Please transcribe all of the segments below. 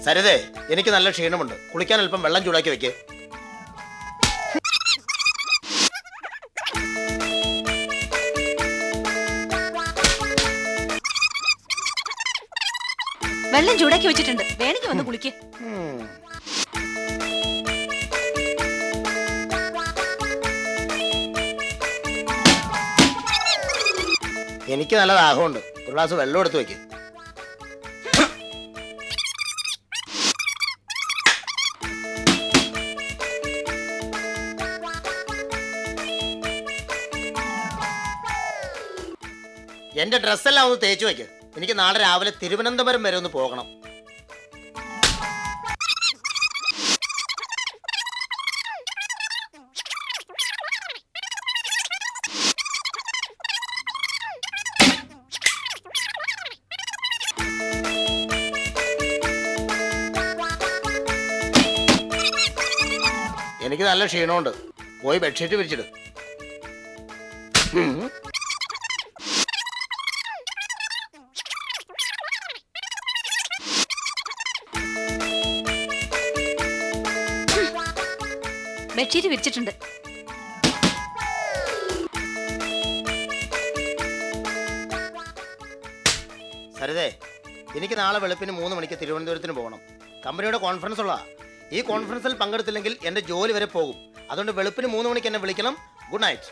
സരിതേ, എനിക്ക് നല്ല ക്ഷീണമുണ്ട്. കുളിക്കാൻ അല്പം വെള്ളം ചൂടാക്കി വെക്ക്. വെള്ളം ചൂടാക്കി വെച്ചിട്ടുണ്ട്, വേണമെങ്കിൽ വന്ന് കുളിക്ക്. എനിക്ക് നല്ല ദാഹമുണ്ട്. ഒരു ഗ്ലാസ് വെള്ളം എടുത്ത് വെക്ക്. എന്റെ ഡ്രസ്സെല്ലാം ഒന്ന് തേച്ച് വെക്ക്. എനിക്ക് നാളെ രാവിലെ തിരുവനന്തപുരം വരെ ഒന്ന് പോകണം. എനിക്ക് നല്ല ക്ഷീണമുണ്ട്. പോയി ബെഡ്ഷീറ്റ് വിരിച്ചിട്. ബെഡ്ഷീറ്റ് വിരിച്ചിട്ടുണ്ട്. സരിതേ, എനിക്ക് നാളെ വെളുപ്പിന് 3 മണിക്ക് തിരുവനന്തപുരത്തിന് പോകണം. കമ്പനിയുടെ കോൺഫറൻസ് ഉള്ളതാ. ഈ കോൺഫറൻസിൽ പങ്കെടുത്തില്ലെങ്കിൽ എന്റെ ജോലി വരെ പോകും. അതുകൊണ്ട് വെളുപ്പിന് 3 മണിക്ക് എന്നെ വിളിക്കണം. Good night.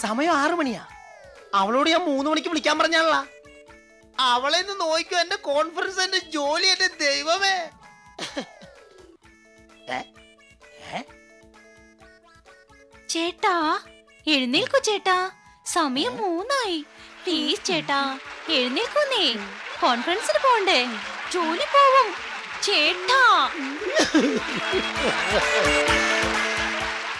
സമയം 6 മണിയാ. അവളോട് ഞാൻ 3 മണിക്ക് വിളിക്കാൻ പറഞ്ഞാണല്ല. അവളെ നോക്കൂ, എന്റെ കോൺഫറൻസ്, എന്റെ ജോലി, എന്റെ ദൈവമേ. ചേട്ടാ എഴുന്നേൽക്കൂ ചേട്ടാ, സമയം 3 പ്ലീസ് ചേട്ടാ എഴുന്നേൽക്കുന്നേ. കോൺഫറൻസിന് പോണ്ടേ, ജോലി പോവും ചേട്ടാ.